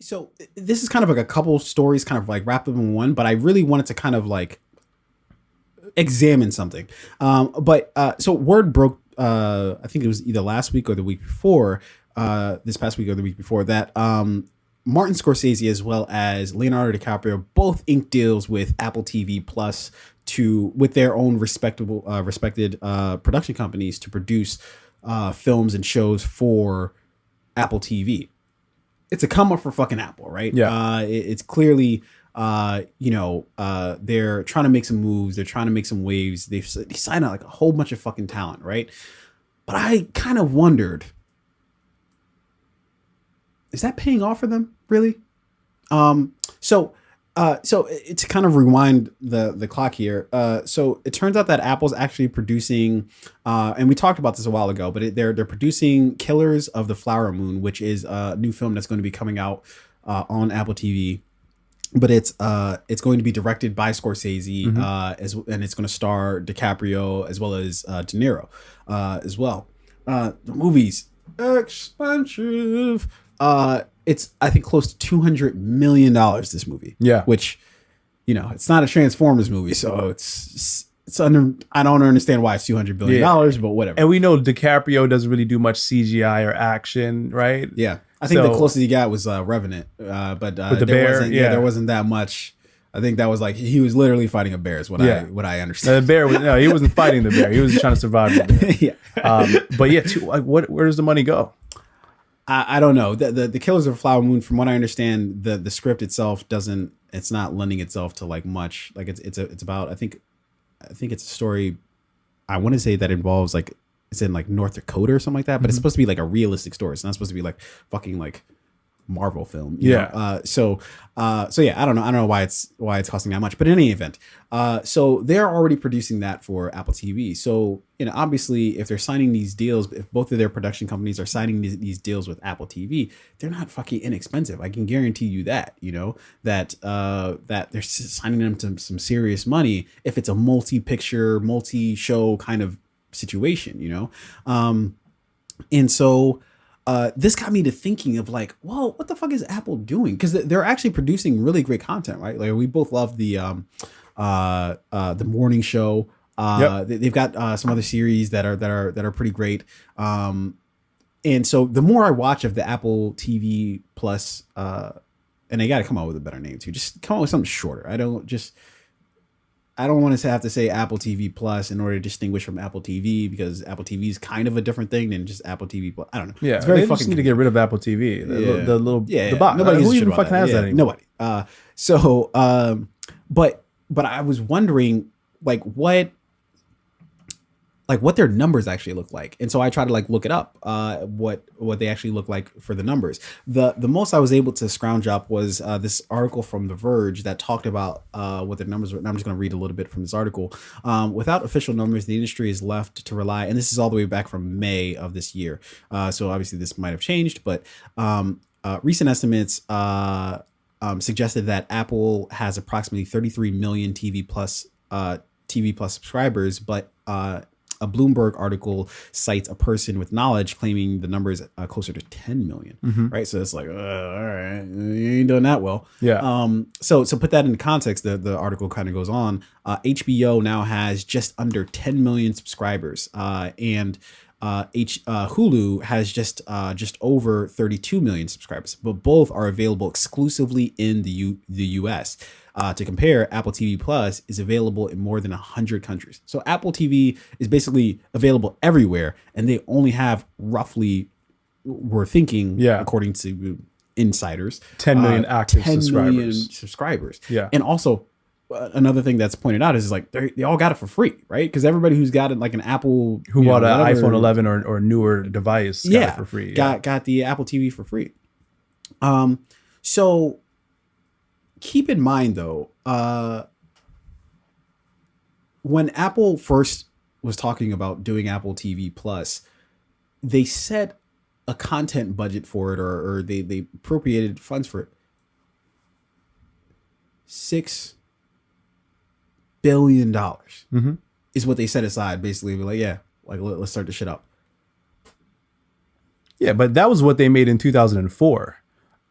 So this is kind of like a couple stories kind of like wrapped up in one, but I really wanted to kind of like examine something. So word broke, I think it was either last week or the week before, this past week or the week before, that Martin Scorsese as well as Leonardo DiCaprio both inked deals with Apple TV Plus with their own respected production companies to produce films and shows for Apple TV. It's a come up for fucking Apple, right? Yeah. It's clearly, they're trying to make some moves. They're trying to make some waves. They signed out like a whole bunch of fucking talent, right? But I kind of wondered, is that paying off for them, really? So to kind of rewind the clock here. So it turns out that Apple's actually producing, and we talked about this a while ago, but they're producing Killers of the Flower Moon, which is a new film that's going to be coming out on Apple TV. But it's going to be directed by Scorsese, and it's going to star DiCaprio as well as De Niro as well. The movie's expensive. It's I think close to $200 million. This movie, which it's not a Transformers movie, so it's under. I don't understand why it's $200 billion, but whatever. And we know DiCaprio doesn't really do much CGI or action, right? Yeah, I think the closest he got was Revenant, but with the bear, there wasn't that much. I think that was like he was literally fighting a bear. Is what I understand. Now, the bear he wasn't fighting the bear. He was trying to survive the bear. But yeah, where does the money go? I don't know. The Killers of the Flower Moon, from what I understand, the script itself it's not lending itself to like much. Like it's about I think it's a story. I want to say that involves like it's in like North Dakota or something like that, but it's supposed to be like a realistic story. It's not supposed to be like fucking like Marvel film. You know? So yeah, I don't know why it's costing that much, but in any event, so they're already producing that for Apple TV. So obviously, if they're signing these deals, if both of their production companies are signing these deals with Apple TV, they're not fucking inexpensive. I can guarantee you that. That they're signing them to some serious money if it's a multi-picture, multi-show kind of situation. And so. This got me to thinking of like, well, what the fuck is Apple doing? Because they're actually producing really great content, right? Like we both love the morning show. They've got some other series that are pretty great. And so the more I watch of the Apple TV Plus, and they got to come out with a better name too. Just come out with something shorter. I don't want to have to say Apple TV Plus in order to distinguish from Apple TV, because Apple TV is kind of a different thing than just Apple TV Plus. I don't know. Yeah, it's very fucking. Need to get rid of Apple TV. The box. Nobody who even fucking has that anymore. Nobody. But I was wondering what their numbers actually look like. And so I tried to like look it up, what they actually look like for the numbers. The most I was able to scrounge up was this article from The Verge that talked about what their numbers were. And I'm just going to read a little bit from this article. Without official numbers, the industry is left to rely, and this is all the way back from May of this year. So obviously this might have changed, but recent estimates suggested that Apple has approximately 33 million TV Plus subscribers, but a Bloomberg article cites a person with knowledge claiming the number is closer to 10 million, right? So it's like, all right, you ain't doing that well. Yeah. So put that into context, the article kind of goes on. HBO now has just under 10 million subscribers, and Hulu has just over 32 million subscribers, but both are available exclusively in the US. To compare, Apple TV Plus is available in more than 100 countries. So Apple TV is basically available everywhere, and they only have roughly, we're thinking, according to insiders, 10 million active 10 subscribers. million subscribers. Yeah. And also, another thing that's pointed out is like they all got it for free, right? Because everybody who's got it, like an Apple, who bought an iPhone 11 or newer device, got it for free. Got the Apple TV for free. So keep in mind though, when Apple first was talking about doing Apple TV Plus, they set a content budget for it, or they appropriated funds for it. $6 billion is what they set aside. Basically, we're like, let's start this shit up. Yeah, but that was what they made in 2004.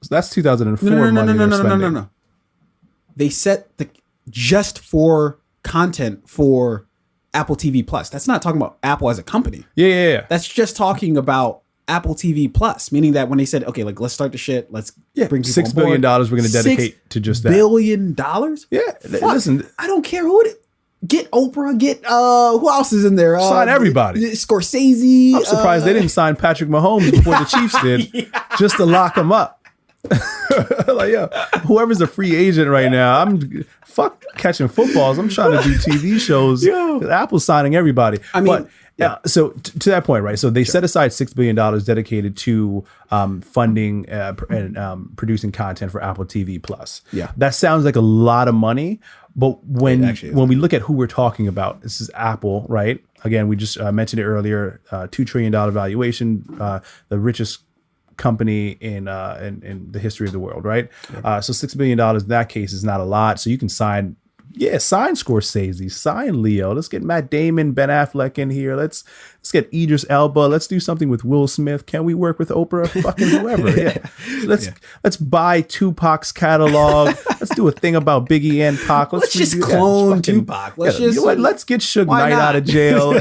So that's 2004 No, no, no, money no, no, they're no, no, no, spending. no. They set the just for content for Apple TV Plus. That's not talking about Apple as a company. Yeah. That's just talking about Apple TV Plus, meaning that when they said, okay, like let's start the shit, let's bring people $6 billion we're going to dedicate to just that. $6 billion? Yeah, listen, I don't care who it. Get Oprah, get who else is in there? Sign everybody. Scorsese. I'm surprised they didn't sign Patrick Mahomes before the Chiefs did, just to lock him up. Like, yeah, whoever's a free agent right now, I'm fuck catching footballs. I'm trying to do TV shows. Apple's signing everybody. I mean, so to that point, right? So they set aside $6 billion dedicated to funding and producing content for Apple TV Plus. Yeah, that sounds like a lot of money. But when we look at who we're talking about, this is Apple, right? Again, we just mentioned it earlier, $2 trillion valuation, the richest company in the history of the world, right? So $6 billion in that case is not a lot. So you can sign Scorsese, sign Leo. Let's get Matt Damon, Ben Affleck in here. Let's get Idris Elba. Let's do something with Will Smith. Can we work with Oprah? Fucking whoever. Yeah. Let's buy Tupac's catalog. Let's do a thing about Biggie and Pac. Let's just clone Tupac. Let's get Suge Knight out of jail.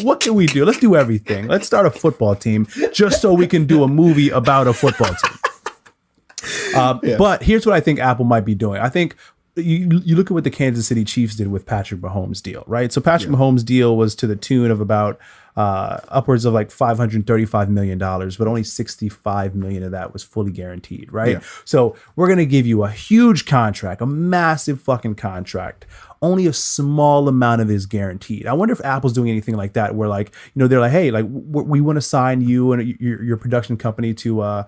What can we do? Let's do everything. Let's start a football team just so we can do a movie about a football team. But here's what I think Apple might be doing. I think you look at what the Kansas City Chiefs did with Patrick Mahomes' deal, right? So Patrick Mahomes' deal was to the tune of about upwards of like $535 million, but only $65 million of that was fully guaranteed, right? So we're going to give you a huge contract, a massive fucking contract. Only a small amount of it is guaranteed. I wonder if Apple's doing anything like that where like, they're like, hey, like we want to sign you and your production company to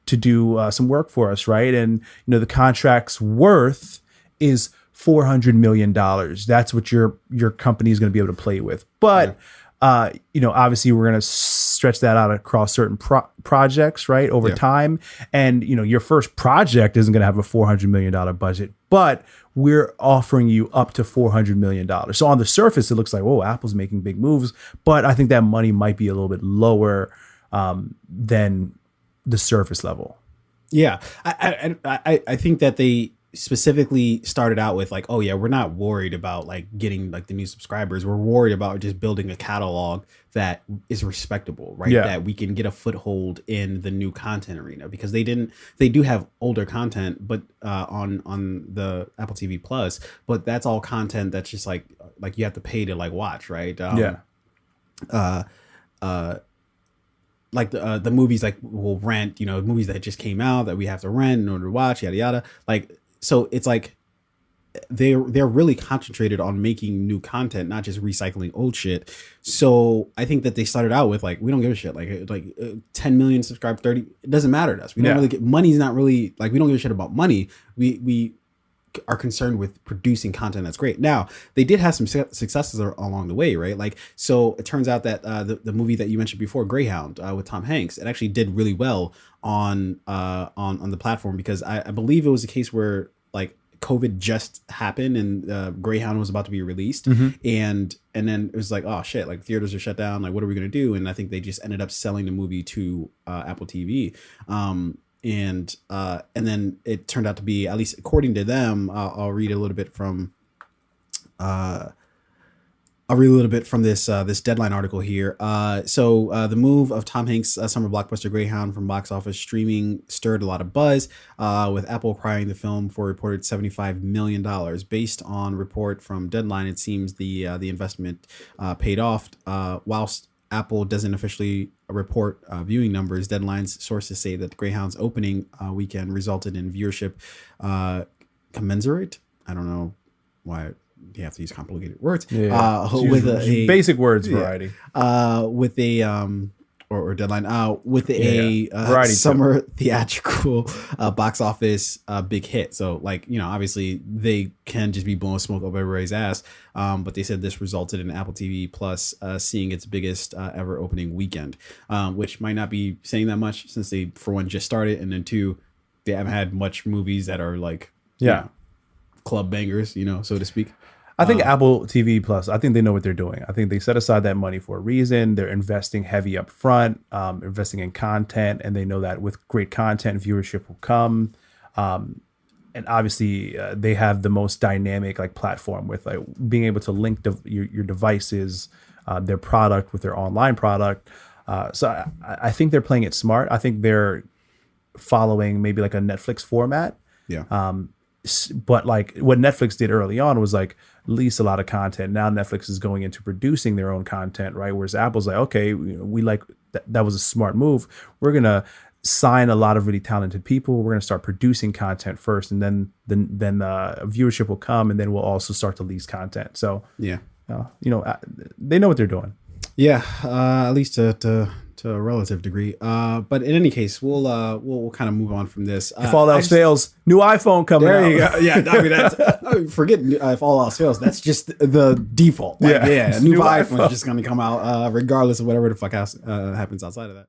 do some work for us, right? And the contract's worth is $400 million. That's what your company is going to be able to play with. But obviously we're going to stretch that out across certain projects, right, over time. And your first project isn't going to have a $400 million budget, but we're offering you up to $400 million. So on the surface, it looks like, whoa, Apple's making big moves, but I think that money might be a little bit lower than the surface level. Yeah, I think that they specifically started out with like, oh yeah, we're not worried about like getting like the new subscribers. We're worried about just building a catalog that is respectable, right? That we can get a foothold in the new content arena, because they do have older content, but on the Apple TV Plus, but that's all content that's just like you have to pay to like watch, right? Like the movies, like we'll rent, movies that just came out that we have to rent in order to watch, yada yada. Like, so it's like they're really concentrated on making new content, not just recycling old shit. So I think that they started out with like, we don't give a shit, like 10 million subscribed, 30, it doesn't matter to us. We don't really get, money's not really like, we don't give a shit about money. We are concerned with producing content that's great. Now, they did have some successes along the way, right? Like, so it turns out that the movie that you mentioned before, Greyhound, with Tom Hanks, it actually did really well on the platform, because I believe it was a case where like COVID just happened and Greyhound was about to be released, and then it was like, oh shit, like theaters are shut down, like what are we gonna do? And I think they just ended up selling the movie to Apple TV. And then it turned out to be, at least according to them, I'll read a little bit from this Deadline article here. So the move of Tom Hanks' summer blockbuster Greyhound from box office streaming stirred a lot of buzz, with Apple acquiring the film for a reported $75 million. Based on report from Deadline, it seems the investment paid off. Whilst Apple doesn't officially report viewing numbers, Deadline's sources say that the Greyhound's opening weekend resulted in viewership commensurate. I don't know why you have to use complicated words. With a basic words variety. With a or Deadline with a summer theatrical box office big hit. So like, obviously they can just be blowing smoke up everybody's ass. But they said this resulted in Apple TV Plus seeing its biggest ever opening weekend, which might not be saying that much, since they, for one, just started, and then two, they haven't had much movies that are like club bangers, so to speak. I think Apple TV Plus, I think they know what they're doing. I think they set aside that money for a reason. They're investing heavy up front, investing in content, and they know that with great content, viewership will come. And obviously, they have the most dynamic like platform with like being able to link your devices, their product with their online product. So I think they're playing it smart. I think they're following maybe like a Netflix format. Yeah. But like what Netflix did early on was like release a lot of content. Now Netflix is going into producing their own content, right? Whereas Apple's like, okay, we like that was a smart move. We're gonna sign a lot of really talented people. We're gonna start producing content first, and then viewership will come, and then we'll also start to lease content. So yeah, they know what they're doing. Yeah, at least to a relative degree. But in any case, we'll kind of move on from this. If all else fails, new iPhone coming out. There you go. Yeah, I mean that's forget if all else fails. That's just the default. Like, yeah, new iPhone is just going to come out regardless of whatever the fuck happens outside of that.